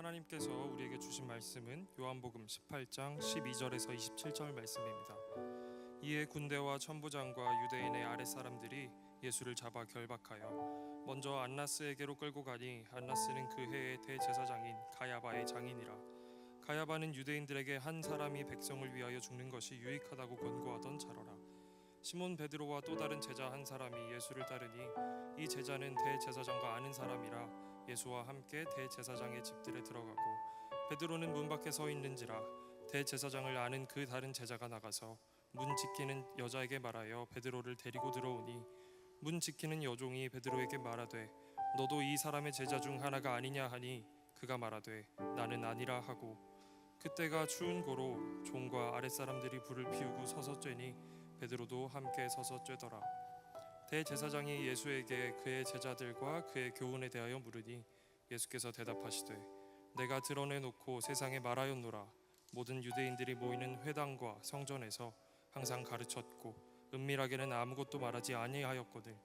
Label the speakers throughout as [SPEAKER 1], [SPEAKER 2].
[SPEAKER 1] 하나님께서 우리에게 주신 말씀은 요한복음 18장 12절에서 27절 말씀입니다. 이에 군대와 천부장과 유대인의 아랫사람들이 예수를 잡아 결박하여 먼저 안나스에게로 끌고 가니 안나스는 그 해의 대제사장인 가야바의 장인이라. 가야바는 유대인들에게 한 사람이 백성을 위하여 죽는 것이 유익하다고 권고하던 자로라. 시몬 베드로와 또 다른 제자 한 사람이 예수를 따르니 이 제자는 대제사장과 아는 사람이라 예수와 함께 대제사장의 집들에 들어가고 베드로는 문 밖에 서 있는지라. 대제사장을 아는 그 다른 제자가 나가서 문 지키는 여자에게 말하여 베드로를 데리고 들어오니 문 지키는 여종이 베드로에게 말하되 너도 이 사람의 제자 중 하나가 아니냐 하니 그가 말하되 나는 아니라 하고 그때가 추운 고로 종과 아랫사람들이 불을 피우고 서서 쬐니 베드로도 함께 서서 쬐더라. 대제사장이 예수에게 그의 제자들과 그의 교훈에 대하여 물으니 예수께서 대답하시되 내가 드러내놓고 세상에 말하였노라. 모든 유대인들이 모이는 회당과 성전에서 항상 가르쳤고 은밀하게는 아무것도 말하지 아니하였거늘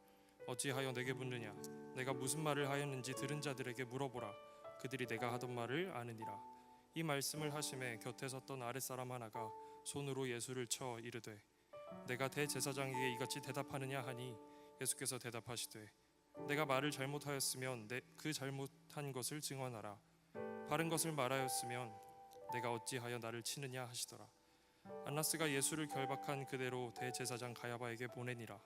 [SPEAKER 1] 어찌하여 내게 묻느냐. 내가 무슨 말을 하였는지 들은 자들에게 물어보라. 그들이 내가 하던 말을 아느니라. 이 말씀을 하심에 곁에 섰던 아랫사람 하나가 손으로 예수를 쳐 이르되 내가 대제사장에게 이같이 대답하느냐 하니 예수께서 대답하시되 내가 말을 잘못하였으면 그 잘못한 것을 증언하라. 바른 것을 말하였으면 내가 어찌하여 나를 치느냐 하시더라. 안나스가 예수를 결박한 그대로 대제사장 가야바에게 보내니라.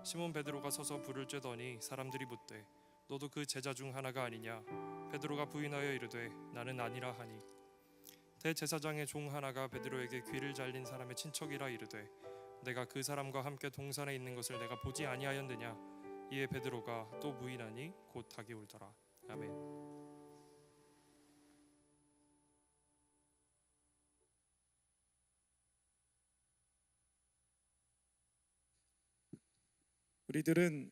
[SPEAKER 1] 시몬 베드로가 서서 불을 쬐더니 사람들이 묻되 너도 그 제자 중 하나가 아니냐. 베드로가 부인하여 이르되 나는 아니라 하니 대제사장의 종 하나가 베드로에게 귀를 잘린 사람의 친척이라 이르되 내가 그 사람과 함께 동산에 있는 것을 내가 보지 아니하였느냐. 이에 베드로가 또 부인하니 곧 닭이 울더라. 아멘.
[SPEAKER 2] 우리들은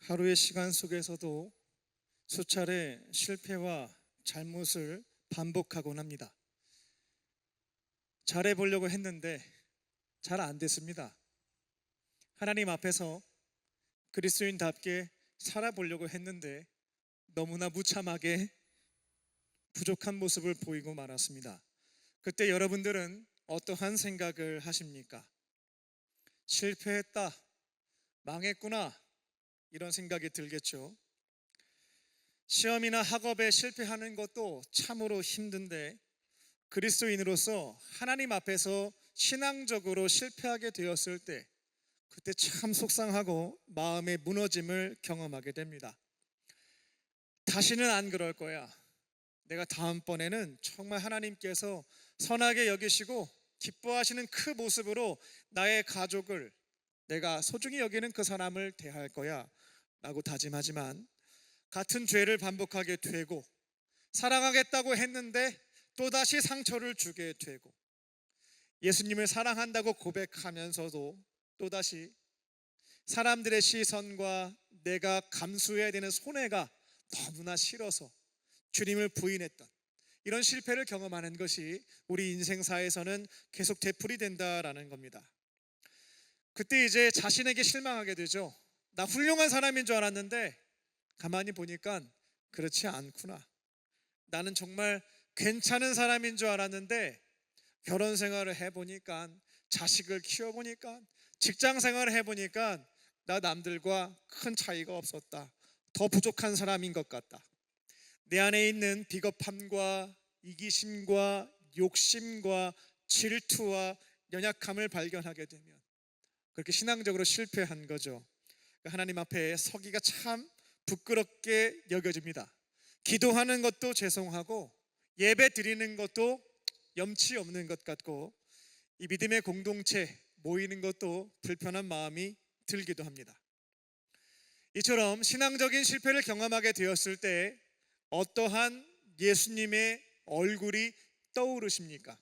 [SPEAKER 2] 하루의 시간 속에서도 수차례 실패와 잘못을 반복하곤 합니다. 잘해보려고 했는데 잘 안 됐습니다. 하나님 앞에서 그리스도인답게 살아보려고 했는데 너무나 무참하게 부족한 모습을 보이고 말았습니다. 그때 여러분들은 어떠한 생각을 하십니까? 실패했다, 망했구나, 이런 생각이 들겠죠. 시험이나 학업에 실패하는 것도 참으로 힘든데 그리스도인으로서 하나님 앞에서 신앙적으로 실패하게 되었을 때 그때 참 속상하고 마음의 무너짐을 경험하게 됩니다. 다시는 안 그럴 거야. 내가 다음번에는 정말 하나님께서 선하게 여기시고 기뻐하시는 그 모습으로 나의 가족을, 내가 소중히 여기는 그 사람을 대할 거야 라고 다짐하지만 같은 죄를 반복하게 되고 사랑하겠다고 했는데 또다시 상처를 주게 되고 예수님을 사랑한다고 고백하면서도 또다시 사람들의 시선과 내가 감수해야 되는 손해가 너무나 싫어서 주님을 부인했던 이런 실패를 경험하는 것이 우리 인생사에서는 계속 되풀이 된다라는 겁니다. 그때 이제 자신에게 실망하게 되죠. 나 훌륭한 사람인 줄 알았는데 가만히 보니까 그렇지 않구나. 나는 정말 괜찮은 사람인 줄 알았는데 결혼 생활을 해보니까, 자식을 키워보니까, 직장 생활을 해보니까 나 남들과 큰 차이가 없었다. 더 부족한 사람인 것 같다. 내 안에 있는 비겁함과 이기심과 욕심과 질투와 연약함을 발견하게 되면 그렇게 신앙적으로 실패한 거죠. 하나님 앞에 서기가 참 부끄럽게 여겨집니다. 기도하는 것도 죄송하고 예배 드리는 것도 염치 없는 것 같고 이 믿음의 공동체 모이는 것도 불편한 마음이 들기도 합니다. 이처럼 신앙적인 실패를 경험하게 되었을 때 어떠한 예수님의 얼굴이 떠오르십니까?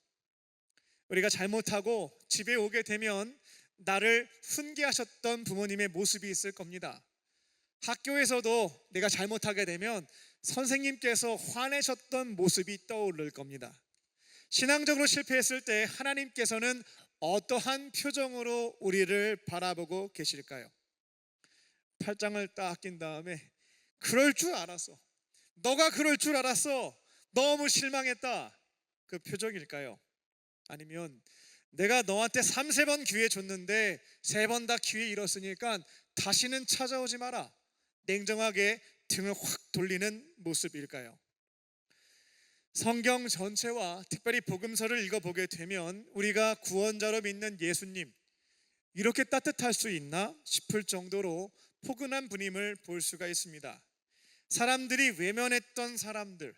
[SPEAKER 2] 우리가 잘못하고 집에 오게 되면 나를 훈계하셨던 부모님의 모습이 있을 겁니다. 학교에서도 내가 잘못하게 되면 선생님께서 화내셨던 모습이 떠오를 겁니다. 신앙적으로 실패했을 때 하나님께서는 어떠한 표정으로 우리를 바라보고 계실까요? 팔짱을 딱 낀 다음에 그럴 줄 알았어. 너가 그럴 줄 알았어. 너무 실망했다. 그 표정일까요? 아니면 내가 너한테 3~4번 기회 줬는데 3번 다 기회 잃었으니까 다시는 찾아오지 마라. 냉정하게 등을 확 돌리는 모습일까요? 성경 전체와 특별히 복음서를 읽어보게 되면 우리가 구원자로 믿는 예수님, 이렇게 따뜻할 수 있나 싶을 정도로 포근한 분임을 볼 수가 있습니다. 사람들이 외면했던 사람들,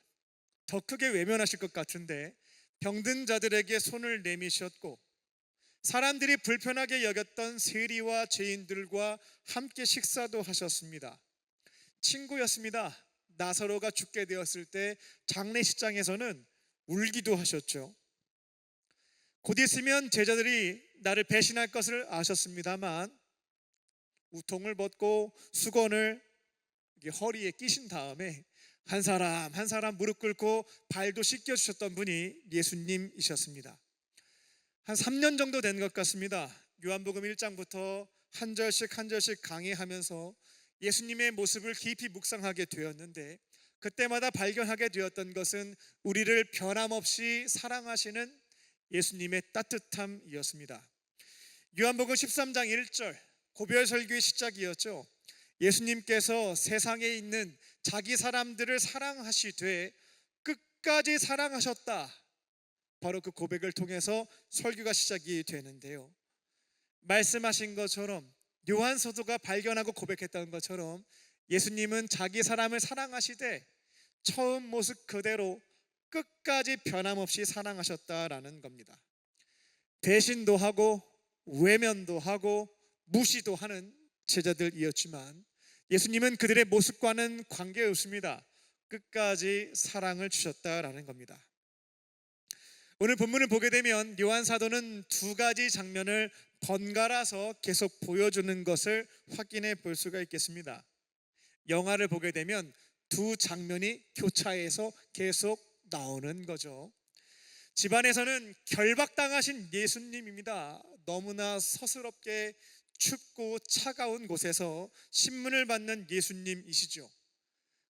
[SPEAKER 2] 더 크게 외면하실 것 같은데 병든 자들에게 손을 내미셨고, 사람들이 불편하게 여겼던 세리와 죄인들과 함께 식사도 하셨습니다. 친구였습니다. 나사로가 죽게 되었을 때 장례식장에서는 울기도 하셨죠. 곧 있으면 제자들이 나를 배신할 것을 아셨습니다만 우통을 벗고 수건을 허리에 끼신 다음에 한 사람 한 사람 무릎 꿇고 발도 씻겨주셨던 분이 예수님이셨습니다. 한 3년 정도 된 것 같습니다. 요한복음 1장부터 한 절씩 한 절씩 강의하면서 예수님의 모습을 깊이 묵상하게 되었는데, 그때마다 발견하게 되었던 것은 우리를 변함없이 사랑하시는 예수님의 따뜻함이었습니다. 요한복음 13장 1절 고별설교의 시작이었죠. 예수님께서 세상에 있는 자기 사람들을 사랑하시되 끝까지 사랑하셨다. 바로 그 고백을 통해서 설교가 시작이 되는데요. 말씀하신 것처럼, 요한 서도가 발견하고 고백했던 것처럼 예수님은 자기 사람을 사랑하시되 처음 모습 그대로 끝까지 변함없이 사랑하셨다라는 겁니다. 배신도 하고 외면도 하고 무시도 하는 제자들이었지만 예수님은 그들의 모습과는 관계없습니다. 끝까지 사랑을 주셨다라는 겁니다. 오늘 본문을 보게 되면 요한 사도는 2가지 장면을 번갈아서 계속 보여주는 것을 확인해 볼 수가 있겠습니다. 영화를 보게 되면 2장면이 교차해서 계속 나오는 거죠. 집안에서는 결박당하신 예수님입니다. 너무나 서스럽게 춥고 차가운 곳에서 신문을 받는 예수님이시죠.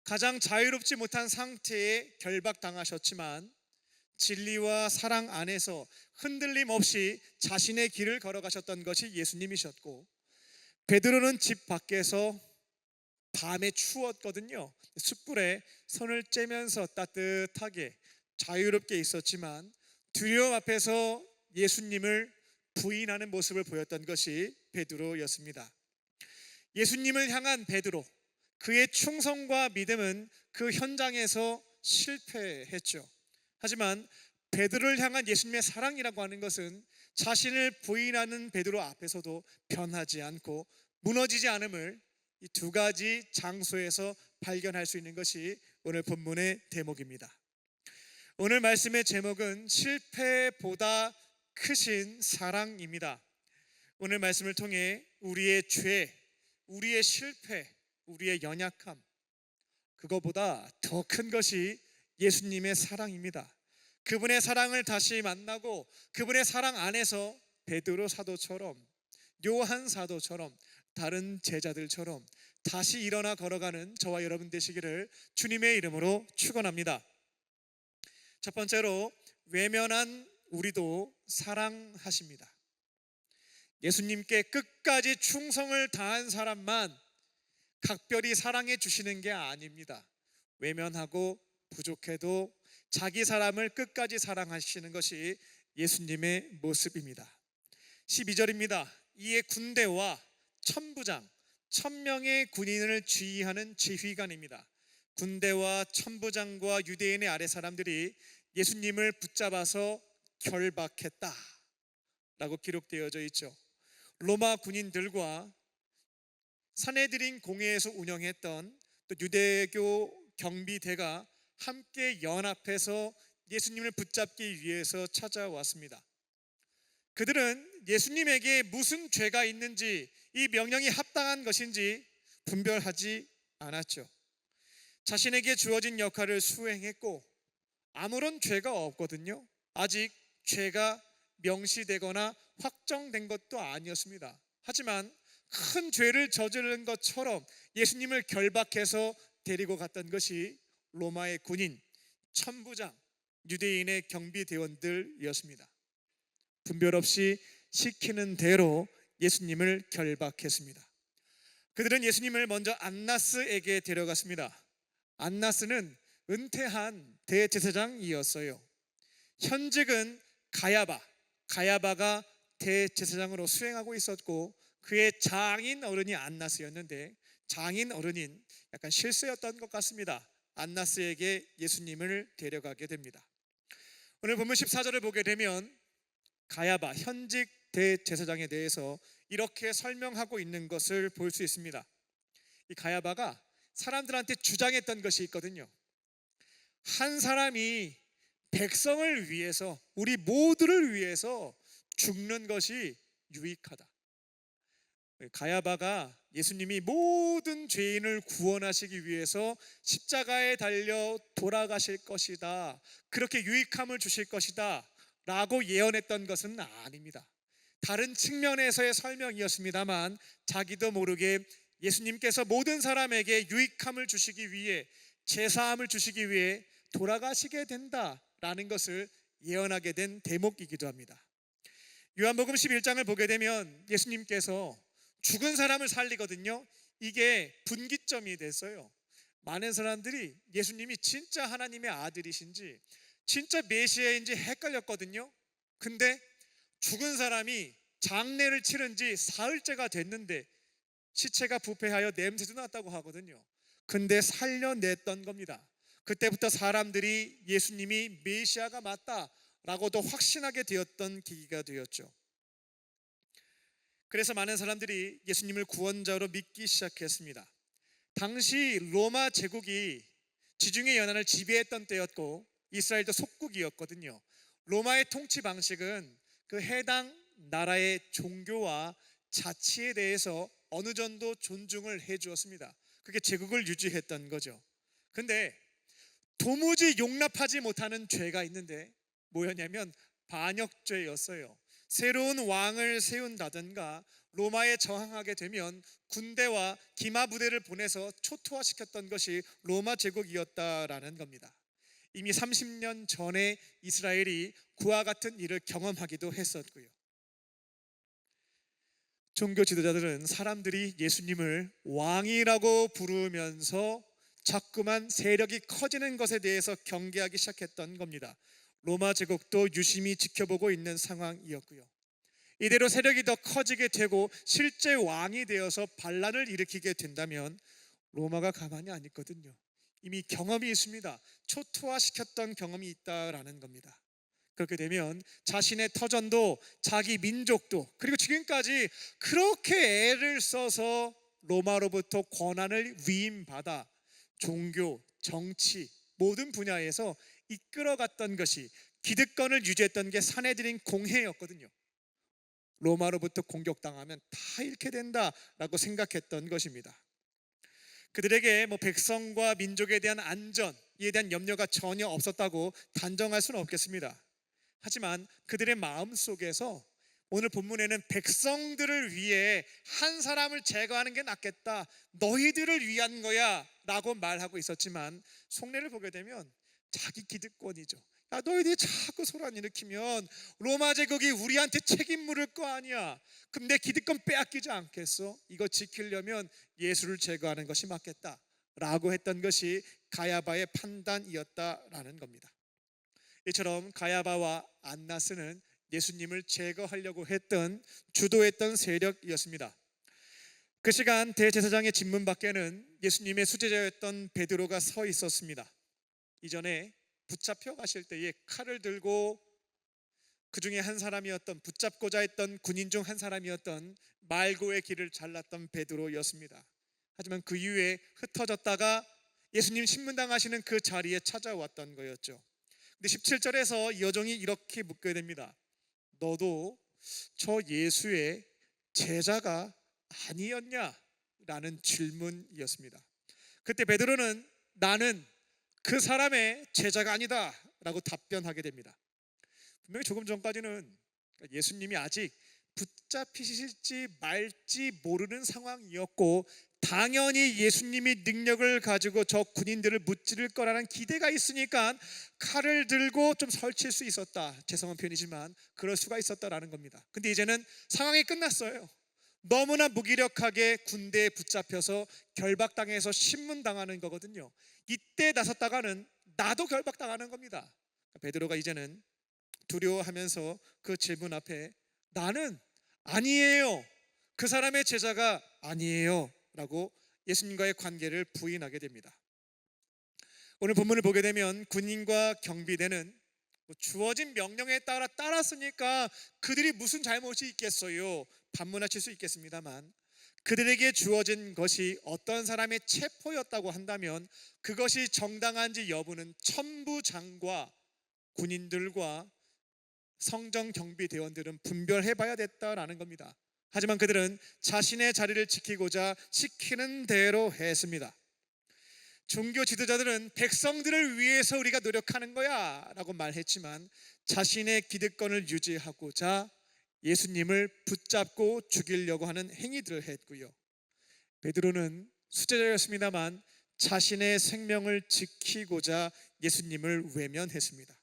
[SPEAKER 2] 가장 자유롭지 못한 상태에 결박당하셨지만 진리와 사랑 안에서 흔들림 없이 자신의 길을 걸어가셨던 것이 예수님이셨고, 베드로는 집 밖에서 밤에 추웠거든요. 숯불에 손을 쬐면서 따뜻하게 자유롭게 있었지만 두려움 앞에서 예수님을 부인하는 모습을 보였던 것이 베드로였습니다. 예수님을 향한 베드로, 그의 충성과 믿음은 그 현장에서 실패했죠. 하지만 베드로를 향한 예수님의 사랑이라고 하는 것은 자신을 부인하는 베드로 앞에서도 변하지 않고 무너지지 않음을 이 2가지 장소에서 발견할 수 있는 것이 오늘 본문의 대목입니다. 오늘 말씀의 제목은 실패보다 크신 사랑입니다. 오늘 말씀을 통해 우리의 죄, 우리의 실패, 우리의 연약함, 그거보다 더 큰 것이 예수님의 사랑입니다. 그분의 사랑을 다시 만나고 그분의 사랑 안에서 베드로 사도처럼, 요한 사도처럼, 다른 제자들처럼 다시 일어나 걸어가는 저와 여러분 되시기를 주님의 이름으로 축원합니다. 첫 번째로, 외면한 우리도 사랑하십니다. 예수님께 끝까지 충성을 다한 사람만 각별히 사랑해 주시는 게 아닙니다. 외면하고 부족해도 자기 사람을 끝까지 사랑하시는 것이 예수님의 모습입니다. 12절입니다. 이에 군대와 천부장, 1000명의 군인을 지휘하는 지휘관입니다. 군대와 천부장과 유대인의 아래 사람들이 예수님을 붙잡아서 결박했다 라고 기록되어져 있죠. 로마 군인들과 산헤드린 공회에서 운영했던 또 유대교 경비대가 함께 연합해서 예수님을 붙잡기 위해서 찾아왔습니다. 그들은 예수님에게 무슨 죄가 있는지, 이 명령이 합당한 것인지 분별하지 않았죠. 자신에게 주어진 역할을 수행했고 아무런 죄가 없거든요. 아직 죄가 명시되거나 확정된 것도 아니었습니다. 하지만 큰 죄를 저지른 것처럼 예수님을 결박해서 데리고 갔던 것이 로마의 군인, 천부장, 유대인의 경비대원들이었습니다. 분별 없이 시키는 대로 예수님을 결박했습니다. 그들은 예수님을 먼저 안나스에게 데려갔습니다. 안나스는 은퇴한 대제사장이었어요. 현직은 가야바가 대제사장으로 수행하고 있었고, 그의 장인 어른이 안나스였는데, 장인 어른인 약간 실세였던 것 같습니다. 안나스에게 예수님을 데려가게 됩니다. 오늘 본문 14절을 보게 되면 가야바 현직 대제사장에 대해서 이렇게 설명하고 있는 것을 볼 수 있습니다. 이 가야바가 사람들한테 주장했던 것이 있거든요. 한 사람이 백성을 위해서, 우리 모두를 위해서 죽는 것이 유익하다. 가야바가 예수님이 모든 죄인을 구원하시기 위해서 십자가에 달려 돌아가실 것이다, 그렇게 유익함을 주실 것이다 라고 예언했던 것은 아닙니다. 다른 측면에서의 설명이었습니다만, 자기도 모르게 예수님께서 모든 사람에게 유익함을 주시기 위해, 제사함을 주시기 위해 돌아가시게 된다라는 것을 예언하게 된 대목이기도 합니다. 요한복음 11장을 보게 되면 예수님께서 죽은 사람을 살리거든요. 이게 분기점이 됐어요. 많은 사람들이 예수님이 진짜 하나님의 아들이신지 진짜 메시아인지 헷갈렸거든요. 근데 죽은 사람이 장례를 치른 지 사흘째가 됐는데 시체가 부패하여 냄새도 났다고 하거든요. 근데 살려냈던 겁니다. 그때부터 사람들이 예수님이 메시아가 맞다라고도 확신하게 되었던 계기가 되었죠. 그래서 많은 사람들이 예수님을 구원자로 믿기 시작했습니다. 당시 로마 제국이 지중해 연안을 지배했던 때였고, 이스라엘도 속국이었거든요. 로마의 통치 방식은 그 해당 나라의 종교와 자치에 대해서 어느 정도 존중을 해 주었습니다. 그게 제국을 유지했던 거죠. 근데 도무지 용납하지 못하는 죄가 있는데 뭐였냐면 반역죄였어요. 새로운 왕을 세운다든가 로마에 저항하게 되면 군대와 기마부대를 보내서 초토화시켰던 것이 로마 제국이었다라는 겁니다. 이미 30년 전에 이스라엘이 그와 같은 일을 경험하기도 했었고요. 종교 지도자들은 사람들이 예수님을 왕이라고 부르면서 자꾸만 세력이 커지는 것에 대해서 경계하기 시작했던 겁니다. 로마 제국도 유심히 지켜보고 있는 상황이었고요. 이대로 세력이 더 커지게 되고 실제 왕이 되어서 반란을 일으키게 된다면 로마가 가만히 안 있거든요. 이미 경험이 있습니다. 초토화시켰던 경험이 있다라는 겁니다. 그렇게 되면 자신의 터전도 자기 민족도, 그리고 지금까지 그렇게 애를 써서 로마로부터 권한을 위임받아 종교, 정치 모든 분야에서 이끌어갔던 것이, 기득권을 유지했던 게 사내들인 공회였거든요. 로마로부터 공격당하면 다 잃게 된다라고 생각했던 것입니다. 그들에게 백성과 민족에 대한 안전에 대한 염려가 전혀 없었다고 단정할 수는 없겠습니다. 하지만 그들의 마음속에서 오늘 본문에는 백성들을 위해 한 사람을 제거하는 게 낫겠다, 너희들을 위한 거야 라고 말하고 있었지만, 속내를 보게 되면 자기 기득권이죠. 야, 너희들이 자꾸 소란 일으키면 로마 제국이 우리한테 책임 물을 거 아니야. 그럼 내 기득권 빼앗기지 않겠어? 이거 지키려면 예수를 제거하는 것이 맞겠다 라고 했던 것이 가야바의 판단이었다라는 겁니다. 이처럼 가야바와 안나스는 예수님을 제거하려고 주도했던 세력이었습니다. 그 시간 대제사장의 집문 밖에는 예수님의 수제자였던 베드로가 서 있었습니다. 이전에 붙잡혀 가실 때에 칼을 들고 그 중에 한 사람이었던, 붙잡고자 했던 군인 중 한 사람이었던 말고의 길을 잘랐던 베드로였습니다. 하지만 그 이후에 흩어졌다가 예수님 신문당하시는 그 자리에 찾아왔던 거였죠. 근데 17절에서 여종이 이렇게 묻게 됩니다. 너도 저 예수의 제자가 아니었냐? 라는 질문이었습니다. 그때 베드로는 나는 그 사람의 제자가 아니다 라고 답변하게 됩니다. 분명히 조금 전까지는 예수님이 아직 붙잡히실지 말지 모르는 상황이었고 당연히 예수님이 능력을 가지고 저 군인들을 무찌를 거라는 기대가 있으니까 칼을 들고 좀 설칠 수 있었다. 죄송한 표현이지만 그럴 수가 있었다라는 겁니다. 근데 이제는 상황이 끝났어요. 너무나 무기력하게 군대에 붙잡혀서 결박당해서 신문당하는 거거든요. 이때 나섰다가는 나도 결박당하는 겁니다. 베드로가 이제는 두려워하면서 그 질문 앞에 나는 아니에요, 그 사람의 제자가 아니에요 라고 예수님과의 관계를 부인하게 됩니다. 오늘 본문을 보게 되면 군인과 경비대는 주어진 명령에 따라 따랐으니까 그들이 무슨 잘못이 있겠어요, 반문하실 수 있겠습니다만, 그들에게 주어진 것이 어떤 사람의 체포였다고 한다면 그것이 정당한지 여부는 천부장과 군인들과 성정 경비대원들은 분별해 봐야 됐다라는 겁니다. 하지만 그들은 자신의 자리를 지키고자 시키는 대로 했습니다. 종교 지도자들은 백성들을 위해서 우리가 노력하는 거야 라고 말했지만 자신의 기득권을 유지하고자 예수님을 붙잡고 죽이려고 하는 행위들을 했고요. 베드로는 수제자였습니다만 자신의 생명을 지키고자 예수님을 외면했습니다.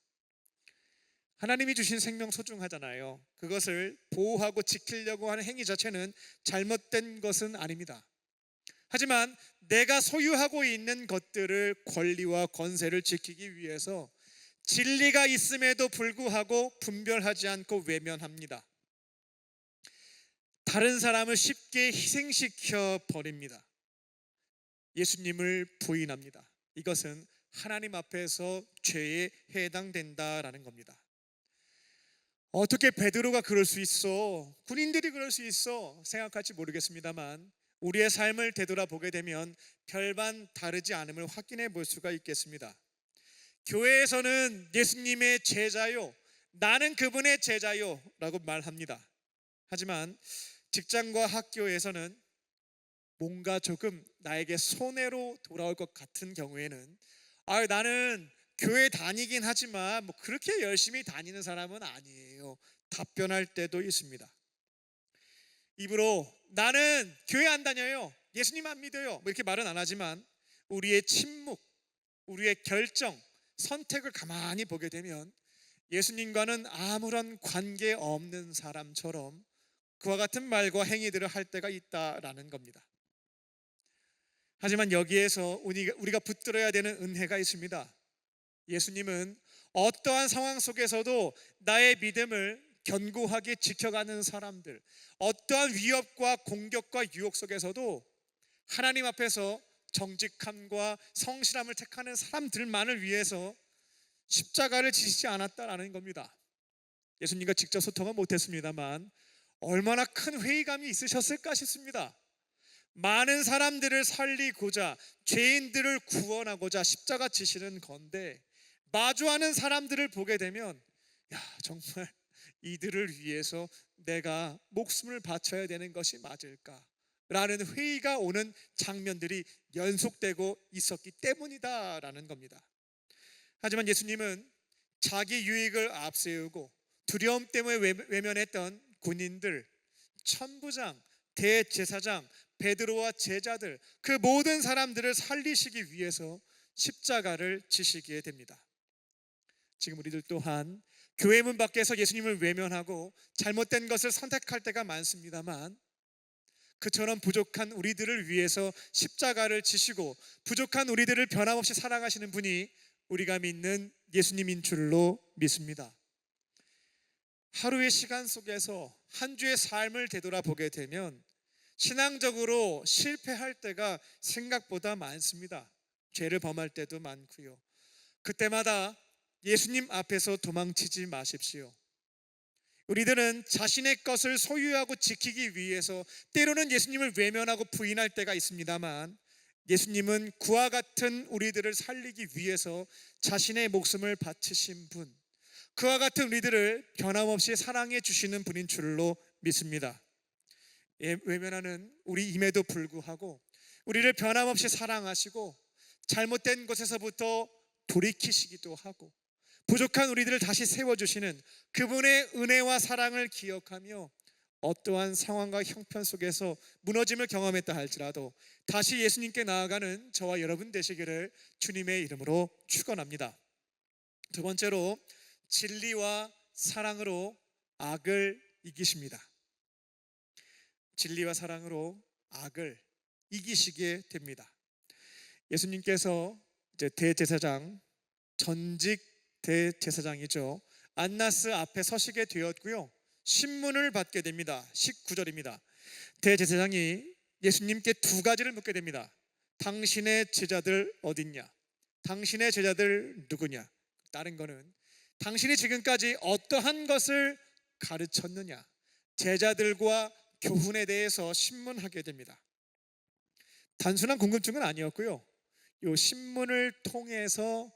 [SPEAKER 2] 하나님이 주신 생명 소중하잖아요. 그것을 보호하고 지키려고 하는 행위 자체는 잘못된 것은 아닙니다. 하지만 내가 소유하고 있는 것들을, 권리와 권세를 지키기 위해서 진리가 있음에도 불구하고 분별하지 않고 외면합니다. 다른 사람을 쉽게 희생시켜 버립니다. 예수님을 부인합니다. 이것은 하나님 앞에서 죄에 해당된다라는 겁니다. 어떻게 베드로가 그럴 수 있어? 군인들이 그럴 수 있어? 생각할지 모르겠습니다만 우리의 삶을 되돌아보게 되면 별반 다르지 않음을 확인해 볼 수가 있겠습니다. 교회에서는 예수님의 제자요, 나는 그분의 제자요 라고 말합니다. 하지만 직장과 학교에서는 뭔가 조금 나에게 손해로 돌아올 것 같은 경우에는 나는 교회 다니긴 하지만 뭐 그렇게 열심히 다니는 사람은 아니에요, 답변할 때도 있습니다. 입으로 나는 교회 안 다녀요, 예수님 안 믿어요 뭐 이렇게 말은 안 하지만 우리의 침묵, 우리의 결정, 선택을 가만히 보게 되면 예수님과는 아무런 관계 없는 사람처럼 그와 같은 말과 행위들을 할 때가 있다라는 겁니다. 하지만 여기에서 우리가 붙들어야 되는 은혜가 있습니다. 예수님은 어떠한 상황 속에서도 나의 믿음을 견고하게 지켜가는 사람들, 어떠한 위협과 공격과 유혹 속에서도 하나님 앞에서 정직함과 성실함을 택하는 사람들만을 위해서 십자가를 지시지 않았다라는 겁니다. 예수님과 직접 소통은 못했습니다만 얼마나 큰 회의감이 있으셨을까 싶습니다. 많은 사람들을 살리고자, 죄인들을 구원하고자 십자가 지시는 건데 마주하는 사람들을 보게 되면 정말 이들을 위해서 내가 목숨을 바쳐야 되는 것이 맞을까? 라는 회의가 오는 장면들이 연속되고 있었기 때문이다라는 겁니다. 하지만 예수님은 자기 유익을 앞세우고 두려움 때문에 외면했던 군인들, 천부장, 대제사장, 베드로와 제자들, 그 모든 사람들을 살리시기 위해서 십자가를 지시게 됩니다. 지금 우리들 또한 교회 문 밖에서 예수님을 외면하고 잘못된 것을 선택할 때가 많습니다만 그처럼 부족한 우리들을 위해서 십자가를 지시고 부족한 우리들을 변함없이 사랑하시는 분이 우리가 믿는 예수님인 줄로 믿습니다. 하루의 시간 속에서 한 주의 삶을 되돌아보게 되면 신앙적으로 실패할 때가 생각보다 많습니다. 죄를 범할 때도 많고요. 그때마다 예수님 앞에서 도망치지 마십시오. 우리들은 자신의 것을 소유하고 지키기 위해서 때로는 예수님을 외면하고 부인할 때가 있습니다만 예수님은 그와 같은 우리들을 살리기 위해서 자신의 목숨을 바치신 분, 그와 같은 우리들을 변함없이 사랑해 주시는 분인 줄로 믿습니다. 외면하는 우리임에도 불구하고 우리를 변함없이 사랑하시고 잘못된 것에서부터 돌이키시기도 하고 부족한 우리들을 다시 세워주시는 그분의 은혜와 사랑을 기억하며 어떠한 상황과 형편 속에서 무너짐을 경험했다 할지라도 다시 예수님께 나아가는 저와 여러분 되시기를 주님의 이름으로 축원합니다. 두 번째로, 진리와 사랑으로 악을 이기십니다. 진리와 사랑으로 악을 이기시게 됩니다. 예수님께서 이제 대제사장, 전직 대제사장이죠, 안나스 앞에 서시게 되었고요, 신문을 받게 됩니다. 19절입니다. 대제사장이 예수님께 두 가지를 묻게 됩니다. 당신의 제자들 어딨냐? 당신의 제자들 누구냐? 다른 거는 당신이 지금까지 어떠한 것을 가르쳤느냐? 제자들과 교훈에 대해서 신문하게 됩니다. 단순한 궁금증은 아니었고요, 이 신문을 통해서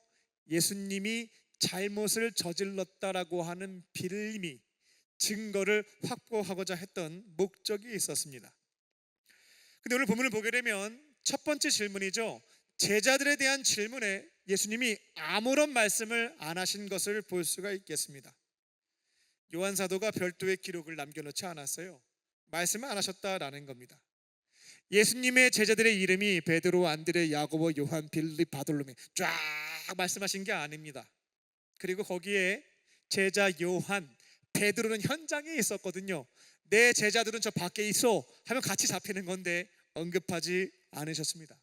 [SPEAKER 2] 예수님이 잘못을 저질렀다라고 하는 빌림이, 증거를 확보하고자 했던 목적이 있었습니다. 근데 오늘 본문을 보게 되면 첫 번째 질문이죠, 제자들에 대한 질문에 예수님이 아무런 말씀을 안 하신 것을 볼 수가 있겠습니다. 요한 사도가 별도의 기록을 남겨놓지 않았어요. 말씀을 안 하셨다라는 겁니다. 예수님의 제자들의 이름이 베드로, 안드레, 야고보, 요한, 빌립, 바돌로메 쫙 말씀하신 게 아닙니다. 그리고 거기에 제자 요한, 베드로는 현장에 있었거든요. 내 제자들은 저 밖에 있어 하면 같이 잡히는 건데 언급하지 않으셨습니다.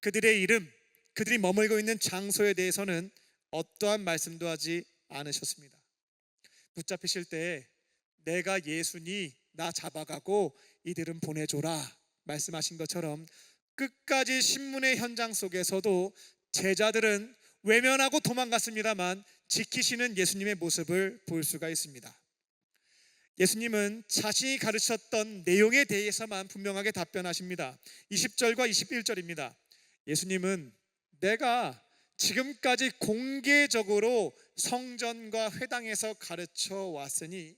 [SPEAKER 2] 그들의 이름, 그들이 머물고 있는 장소에 대해서는 어떠한 말씀도 하지 않으셨습니다. 붙잡히실 때 내가 예수니 나 잡아가고 이들은 보내줘라 말씀하신 것처럼 끝까지 신문의 현장 속에서도 제자들은 외면하고 도망갔습니다만 지키시는 예수님의 모습을 볼 수가 있습니다. 예수님은 자신이 가르쳤던 내용에 대해서만 분명하게 답변하십니다. 20절과 21절입니다. 예수님은 내가 지금까지 공개적으로 성전과 회당에서 가르쳐 왔으니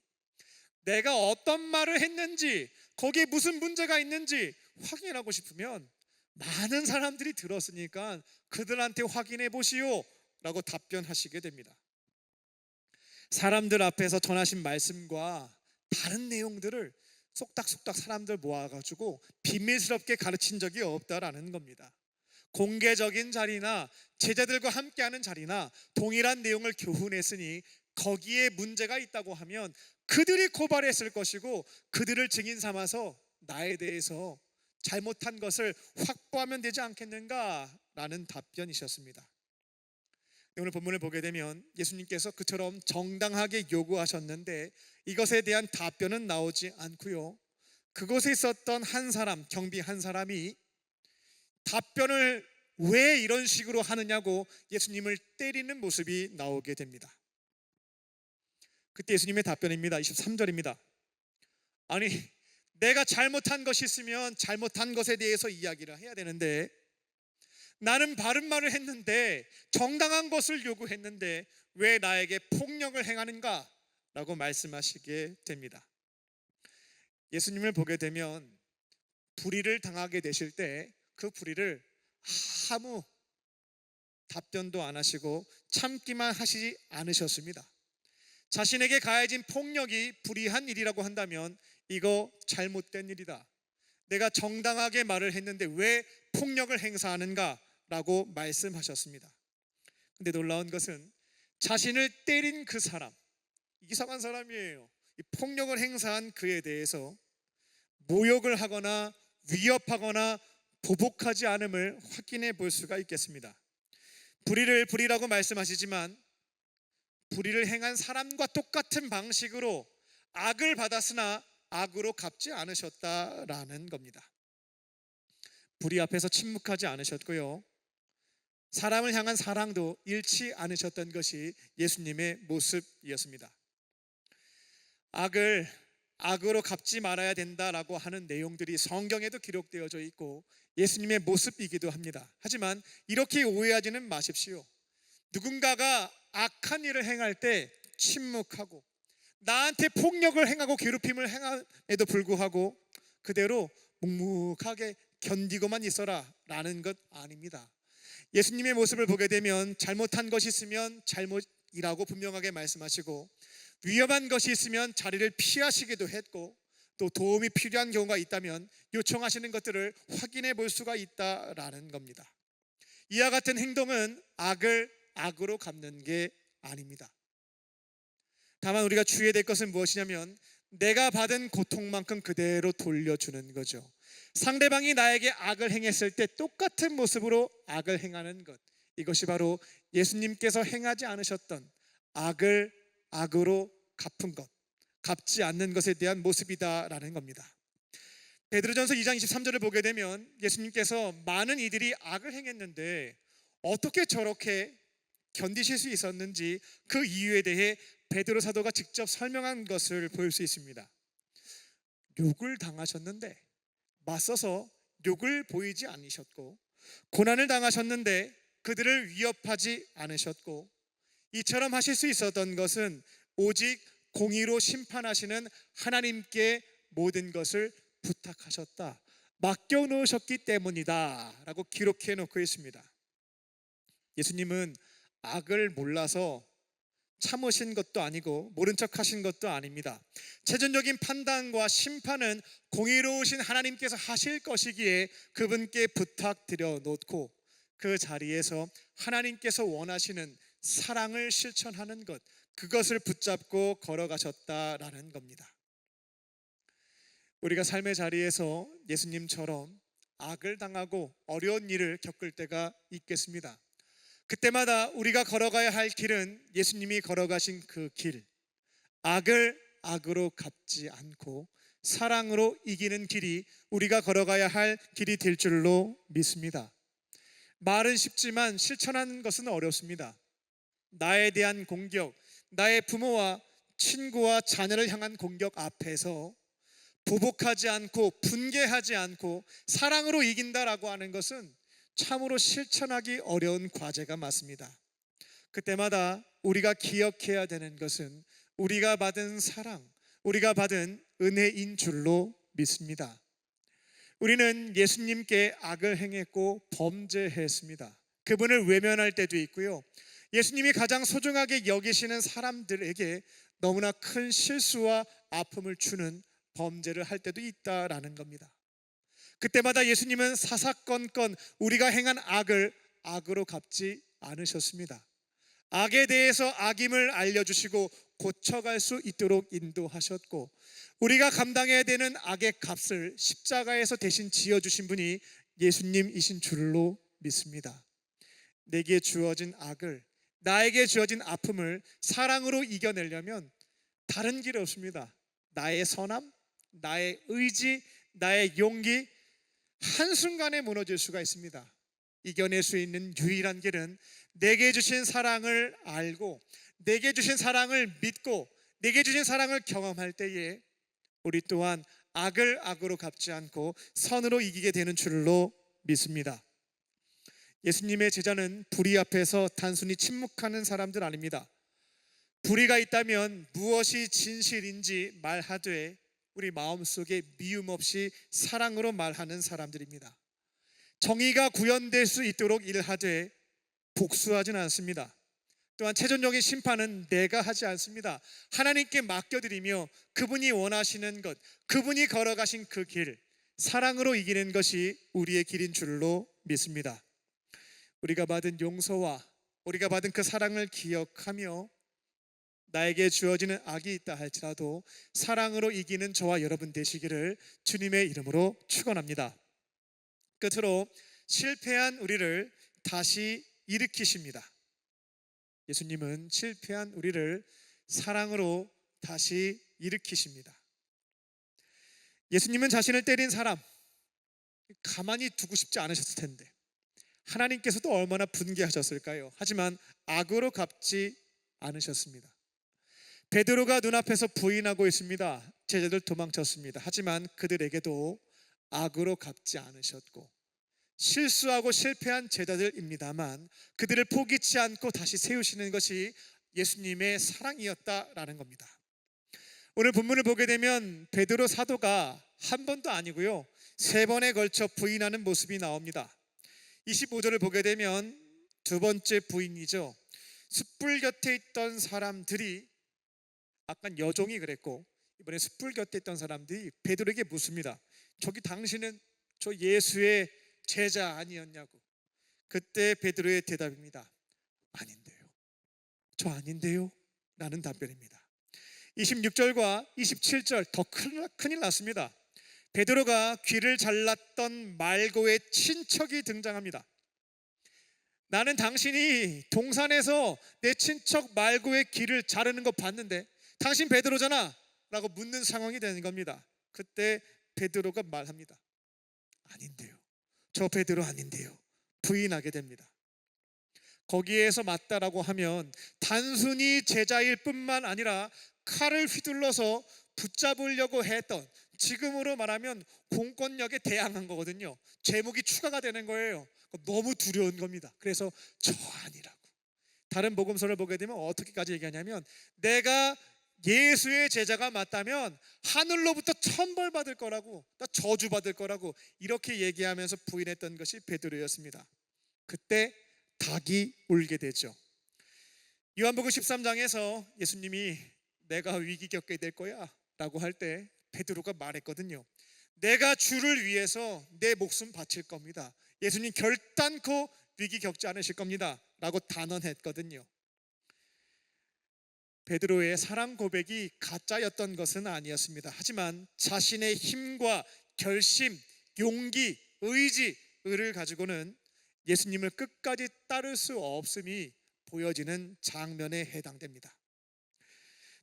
[SPEAKER 2] 내가 어떤 말을 했는지, 거기에 무슨 문제가 있는지 확인하고 싶으면 많은 사람들이 들었으니까 그들한테 확인해 보시오 라고 답변하시게 됩니다. 사람들 앞에서 전하신 말씀과 다른 내용들을 쏙닥쏙닥 사람들 모아가지고 비밀스럽게 가르친 적이 없다라는 겁니다. 공개적인 자리나 제자들과 함께하는 자리나 동일한 내용을 교훈했으니 거기에 문제가 있다고 하면 그들이 고발했을 것이고 그들을 증인 삼아서 나에 대해서 잘못한 것을 확보하면 되지 않겠는가라는 답변이셨습니다. 오늘 본문을 보게 되면 예수님께서 그처럼 정당하게 요구하셨는데 이것에 대한 답변은 나오지 않고요, 그곳에 있었던 한 사람, 경비 한 사람이 답변을 왜 이런 식으로 하느냐고 예수님을 때리는 모습이 나오게 됩니다. 그때 예수님의 답변입니다. 23절입니다. 아니, 내가 잘못한 것이 있으면 잘못한 것에 대해서 이야기를 해야 되는데 나는 바른 말을 했는데 정당한 것을 요구했는데 왜 나에게 폭력을 행하는가? 라고 말씀하시게 됩니다. 예수님을 보게 되면 불의를 당하게 되실 때 그 불의를 아무 답변도 안 하시고 참기만 하시지 않으셨습니다. 자신에게 가해진 폭력이 불의한 일이라고 한다면 이거 잘못된 일이다, 내가 정당하게 말을 했는데 왜 폭력을 행사하는가? 라고 말씀하셨습니다. 근데 놀라운 것은 자신을 때린 그 사람, 이상한 사람이에요. 이 폭력을 행사한 그에 대해서 모욕을 하거나 위협하거나 보복하지 않음을 확인해 볼 수가 있겠습니다. 불의를 불의라고 말씀하시지만 불의를 행한 사람과 똑같은 방식으로 악을 받았으나 악으로 갚지 않으셨다라는 겁니다. 불의 앞에서 침묵하지 않으셨고요, 사람을 향한 사랑도 잃지 않으셨던 것이 예수님의 모습이었습니다. 악을 악으로 갚지 말아야 된다라고 하는 내용들이 성경에도 기록되어져 있고 예수님의 모습이기도 합니다. 하지만 이렇게 오해하지는 마십시오. 누군가가 악한 일을 행할 때 침묵하고 나한테 폭력을 행하고 괴롭힘을 행함에도 불구하고 그대로 묵묵하게 견디고만 있어라 라는 것 아닙니다. 예수님의 모습을 보게 되면 잘못한 것이 있으면 잘못이라고 분명하게 말씀하시고 위험한 것이 있으면 자리를 피하시기도 했고 또 도움이 필요한 경우가 있다면 요청하시는 것들을 확인해 볼 수가 있다라는 겁니다. 이와 같은 행동은 악을 악으로 갚는 게 아닙니다. 다만 우리가 주의해야 될 것은 무엇이냐면 내가 받은 고통만큼 그대로 돌려주는 거죠. 상대방이 나에게 악을 행했을 때 똑같은 모습으로 악을 행하는 것, 이것이 바로 예수님께서 행하지 않으셨던 악을 악으로 갚은 것, 갚지 않는 것에 대한 모습이다라는 겁니다. 베드로전서 2장 23절을 보게 되면 예수님께서 많은 이들이 악을 행했는데 어떻게 저렇게 견디실 수 있었는지 그 이유에 대해 베드로 사도가 직접 설명한 것을 볼 수 있습니다. 욕을 당하셨는데 맞서서 욕을 보이지 않으셨고, 고난을 당하셨는데 그들을 위협하지 않으셨고, 이처럼 하실 수 있었던 것은 오직 공의로 심판하시는 하나님께 모든 것을 부탁하셨다, 맡겨놓으셨기 때문이다 라고 기록해 놓고 있습니다. 예수님은 악을 몰라서 참으신 것도 아니고 모른 척 하신 것도 아닙니다. 최종적인 판단과 심판은 공의로우신 하나님께서 하실 것이기에 그분께 부탁드려 놓고 그 자리에서 하나님께서 원하시는 사랑을 실천하는 것, 그것을 붙잡고 걸어가셨다라는 겁니다. 우리가 삶의 자리에서 예수님처럼 악을 당하고 어려운 일을 겪을 때가 있겠습니다. 그때마다 우리가 걸어가야 할 길은 예수님이 걸어가신 그 길, 악을 악으로 갚지 않고 사랑으로 이기는 길이 우리가 걸어가야 할 길이 될 줄로 믿습니다. 말은 쉽지만 실천하는 것은 어렵습니다. 나에 대한 공격, 나의 부모와 친구와 자녀를 향한 공격 앞에서 보복하지 않고 분개하지 않고 사랑으로 이긴다라고 하는 것은 참으로 실천하기 어려운 과제가 맞습니다. 그때마다 우리가 기억해야 되는 것은 우리가 받은 사랑, 우리가 받은 은혜인 줄로 믿습니다. 우리는 예수님께 악을 행했고 범죄했습니다. 그분을 외면할 때도 있고요, 예수님이 가장 소중하게 여기시는 사람들에게 너무나 큰 실수와 아픔을 주는 범죄를 할 때도 있다라는 겁니다. 그때마다 예수님은 사사건건 우리가 행한 악을 악으로 갚지 않으셨습니다. 악에 대해서 악임을 알려주시고 고쳐갈 수 있도록 인도하셨고, 우리가 감당해야 되는 악의 값을 십자가에서 대신 지어주신 분이 예수님이신 줄로 믿습니다. 내게 주어진 악을, 나에게 주어진 아픔을 사랑으로 이겨내려면 다른 길이 없습니다. 나의 선함, 나의 의지, 나의 용기, 한순간에 무너질 수가 있습니다. 이겨낼 수 있는 유일한 길은 내게 주신 사랑을 알고, 내게 주신 사랑을 믿고, 내게 주신 사랑을 경험할 때에 우리 또한 악을 악으로 갚지 않고 선으로 이기게 되는 줄로 믿습니다. 예수님의 제자는 불의 앞에서 단순히 침묵하는 사람들 아닙니다. 불의가 있다면 무엇이 진실인지 말하되 우리 마음속에 미움 없이 사랑으로 말하는 사람들입니다. 정의가 구현될 수 있도록 일하되 복수하지는 않습니다. 또한 최종적인 심판은 내가 하지 않습니다. 하나님께 맡겨드리며 그분이 원하시는 것, 그분이 걸어가신 그 길, 사랑으로 이기는 것이 우리의 길인 줄로 믿습니다. 우리가 받은 용서와 우리가 받은 그 사랑을 기억하며 나에게 주어지는 악이 있다 할지라도 사랑으로 이기는 저와 여러분 되시기를 주님의 이름으로 축원합니다. 끝으로 실패한 우리를 다시 일으키십니다. 예수님은 실패한 우리를 사랑으로 다시 일으키십니다. 예수님은 자신을 때린 사람 가만히 두고 싶지 않으셨을 텐데 하나님께서도 얼마나 분개하셨을까요? 하지만 악으로 갚지 않으셨습니다. 베드로가 눈앞에서 부인하고 있습니다. 제자들 도망쳤습니다. 하지만 그들에게도 악으로 갚지 않으셨고, 실수하고 실패한 제자들입니다만 그들을 포기치 않고 다시 세우시는 것이 예수님의 사랑이었다라는 겁니다. 오늘 본문을 보게 되면 베드로 사도가 한 번도 아니고요, 3번에 걸쳐 부인하는 모습이 나옵니다. 25절을 보게 되면 두 번째 부인이죠. 숯불 곁에 있던 사람들이, 아까 여종이 그랬고 이번에 숯불 곁에 있던 사람들이 베드로에게 묻습니다. 저기 당신은 저 예수의 제자 아니었냐고. 그때 베드로의 대답입니다. 아닌데요. 저 아닌데요. 라는 답변입니다. 26절과 27절 더 큰일 났습니다. 베드로가 귀를 잘랐던 말고의 친척이 등장합니다. 나는 당신이 동산에서 내 친척 말고의 귀를 자르는 거 봤는데 당신 베드로잖아 라고 묻는 상황이 되는 겁니다. 그때 베드로가 말합니다. 아닌데요. 저 베드로 아닌데요. 부인하게 됩니다. 거기에서 맞다라고 하면 단순히 제자일 뿐만 아니라 칼을 휘둘러서 붙잡으려고 했던, 지금으로 말하면 공권력에 대항한 거거든요. 제목이 추가가 되는 거예요. 너무 두려운 겁니다. 그래서 저 아니라고. 다른 복음서를 보게 되면 어떻게까지 얘기하냐면 내가 예수의 제자가 맞다면 하늘로부터 천벌 받을 거라고, 저주 받을 거라고 이렇게 얘기하면서 부인했던 것이 베드로였습니다. 그때 닭이 울게 되죠. 요한복음 13장에서 예수님이 내가 위기 겪게 될 거야 라고 할 때 베드로가 말했거든요. 내가 주를 위해서 내 목숨 바칠 겁니다. 예수님 결단코 위기 겪지 않으실 겁니다 라고 단언했거든요. 베드로의 사랑 고백이 가짜였던 것은 아니었습니다. 하지만 자신의 힘과 결심, 용기, 의지를 가지고는 예수님을 끝까지 따를 수 없음이 보여지는 장면에 해당됩니다.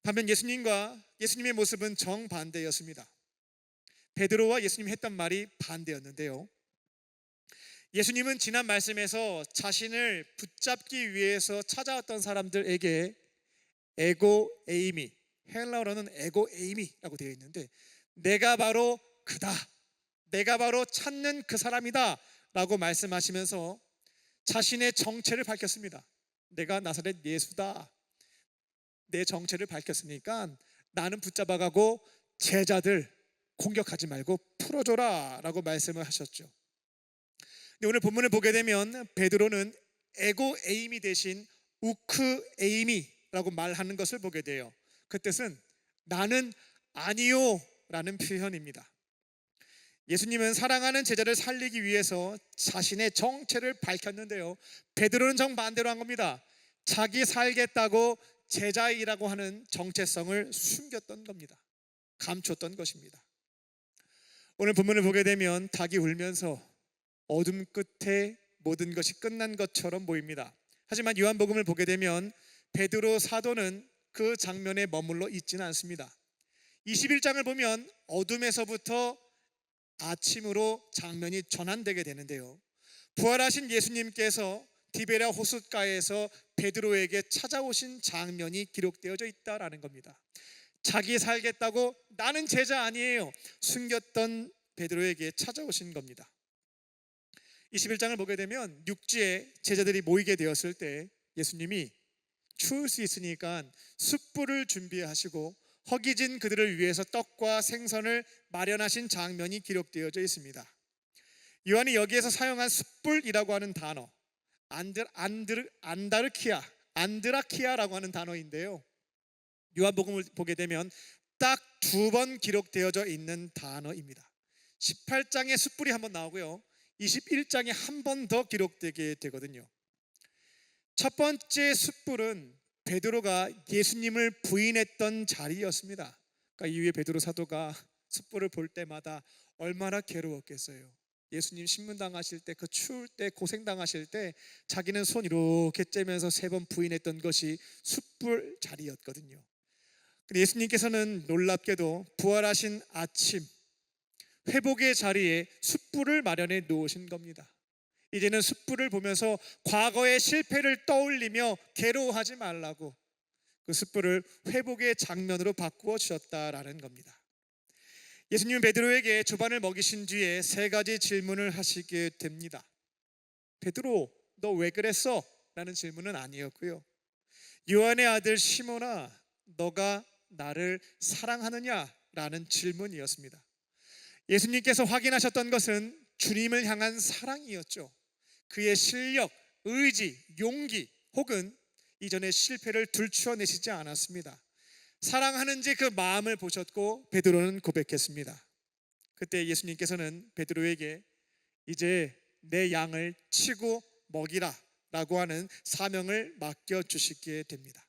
[SPEAKER 2] 반면 예수님의 모습은 정반대였습니다. 베드로와 예수님이 했던 말이 반대였는데요. 예수님은 지난 말씀에서 자신을 붙잡기 위해서 찾아왔던 사람들에게 에고에이미, 헬라어로는 에고에이미라고 되어 있는데 내가 바로 그다, 내가 바로 찾는 그 사람이다 라고 말씀하시면서 자신의 정체를 밝혔습니다. 내가 나사렛 예수다. 내 정체를 밝혔으니까 나는 붙잡아가고 제자들 공격하지 말고 풀어줘라 라고 말씀을 하셨죠. 근데 오늘 본문을 보게 되면 베드로는 에고에이미 대신 우크에이미라고 말하는 것을 보게 돼요. 그 뜻은 나는 아니요 라는 표현입니다. 예수님은 사랑하는 제자를 살리기 위해서 자신의 정체를 밝혔는데요, 베드로는 정반대로 한 겁니다. 자기 살겠다고 제자이라고 하는 정체성을 숨겼던 겁니다. 감췄던 것입니다. 오늘 본문을 보게 되면 닭이 울면서 어둠 끝에 모든 것이 끝난 것처럼 보입니다. 하지만 요한복음을 보게 되면 베드로 사도는 그 장면에 머물러 있지는 않습니다. 21장을 보면 어둠에서부터 아침으로 장면이 전환되게 되는데요, 부활하신 예수님께서 디베랴 호숫가에서 베드로에게 찾아오신 장면이 기록되어져 있다라는 겁니다. 자기 살겠다고 나는 제자 아니에요 숨겼던 베드로에게 찾아오신 겁니다. 21장을 보게 되면 육지에 제자들이 모이게 되었을 때 예수님이 추울 수 있으니까 숯불을 준비하시고 허기진 그들을 위해서 떡과 생선을 마련하신 장면이 기록되어져 있습니다. 요한이 여기에서 사용한 숯불이라고 하는 단어, 안드라키아라고 하는 단어인데요, 요한복음을 보게 되면 딱 2번 기록되어져 있는 단어입니다. 18장에 숯불이 한번 나오고요, 21장에 한 번 더 기록되게 되거든요. 첫 번째 숯불은 베드로가 예수님을 부인했던 자리였습니다. 그러니까 이후에 베드로 사도가 숯불을 볼 때마다 얼마나 괴로웠겠어요. 예수님 신문당하실 때, 그 추울 때, 고생당하실 때 자기는 손 이렇게 째면서 3번 부인했던 것이 숯불 자리였거든요. 근데 예수님께서는 놀랍게도 부활하신 아침 회복의 자리에 숯불을 마련해 놓으신 겁니다. 이제는 숯불을 보면서 과거의 실패를 떠올리며 괴로워하지 말라고 그 숯불을 회복의 장면으로 바꾸어 주셨다라는 겁니다. 예수님은 베드로에게 주반을 먹이신 뒤에 3가지 질문을 하시게 됩니다. 베드로, 너 왜 그랬어? 라는 질문은 아니었고요, 요한의 아들 시몬아, 너가 나를 사랑하느냐? 라는 질문이었습니다. 예수님께서 확인하셨던 것은 주님을 향한 사랑이었죠. 그의 실력, 의지, 용기 혹은 이전의 실패를 들추어내시지 않았습니다. 사랑하는지 그 마음을 보셨고 베드로는 고백했습니다. 그때 예수님께서는 베드로에게 이제 내 양을 치고 먹이라 라고 하는 사명을 맡겨주시게 됩니다.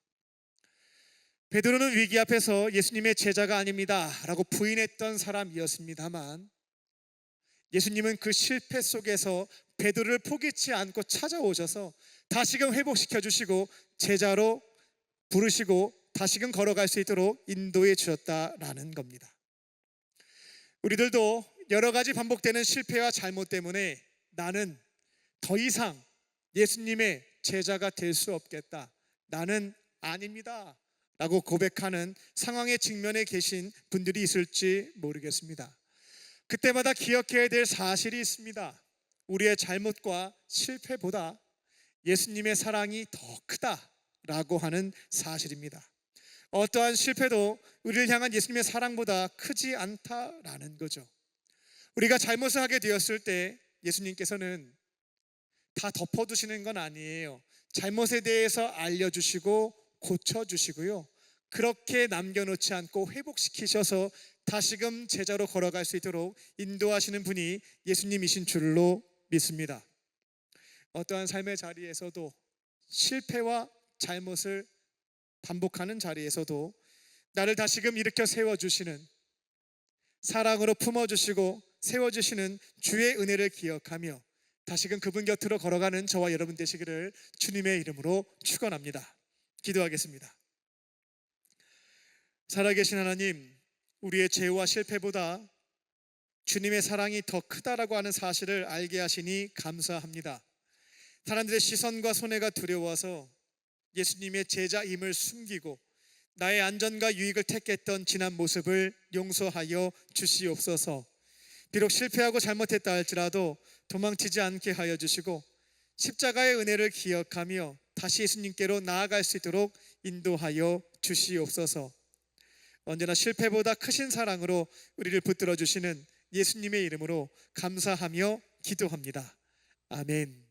[SPEAKER 2] 베드로는 위기 앞에서 예수님의 제자가 아닙니다 라고 부인했던 사람이었습니다만, 예수님은 그 실패 속에서 베드로를 포기치 않고 찾아오셔서 다시금 회복시켜 주시고 제자로 부르시고 다시금 걸어갈 수 있도록 인도해 주셨다라는 겁니다. 우리들도 여러 가지 반복되는 실패와 잘못 때문에 나는 더 이상 예수님의 제자가 될 수 없겠다, 나는 아닙니다 라고 고백하는 상황에 직면해 계신 분들이 있을지 모르겠습니다. 그때마다 기억해야 될 사실이 있습니다. 우리의 잘못과 실패보다 예수님의 사랑이 더 크다라고 하는 사실입니다. 어떠한 실패도 우리를 향한 예수님의 사랑보다 크지 않다라는 거죠. 우리가 잘못을 하게 되었을 때 예수님께서는 다 덮어두시는 건 아니에요. 잘못에 대해서 알려주시고 고쳐주시고요, 그렇게 남겨놓지 않고 회복시키셔서 다시금 제자로 걸어갈 수 있도록 인도하시는 분이 예수님이신 줄로 믿습니다. 어떠한 삶의 자리에서도 실패와 잘못을 반복하는 자리에서도 나를 다시금 일으켜 세워주시는, 사랑으로 품어주시고 세워주시는 주의 은혜를 기억하며 다시금 그분 곁으로 걸어가는 저와 여러분 되시기를 주님의 이름으로 축원합니다. 기도하겠습니다. 살아계신 하나님, 우리의 죄와 실패보다 주님의 사랑이 더 크다라고 하는 사실을 알게 하시니 감사합니다. 사람들의 시선과 손해가 두려워서 예수님의 제자임을 숨기고 나의 안전과 유익을 택했던 지난 모습을 용서하여 주시옵소서. 비록 실패하고 잘못했다 할지라도 도망치지 않게 하여 주시고 십자가의 은혜를 기억하며 다시 예수님께로 나아갈 수 있도록 인도하여 주시옵소서. 언제나 실패보다 크신 사랑으로 우리를 붙들어 주시는 예수님의 이름으로 감사하며 기도합니다. 아멘.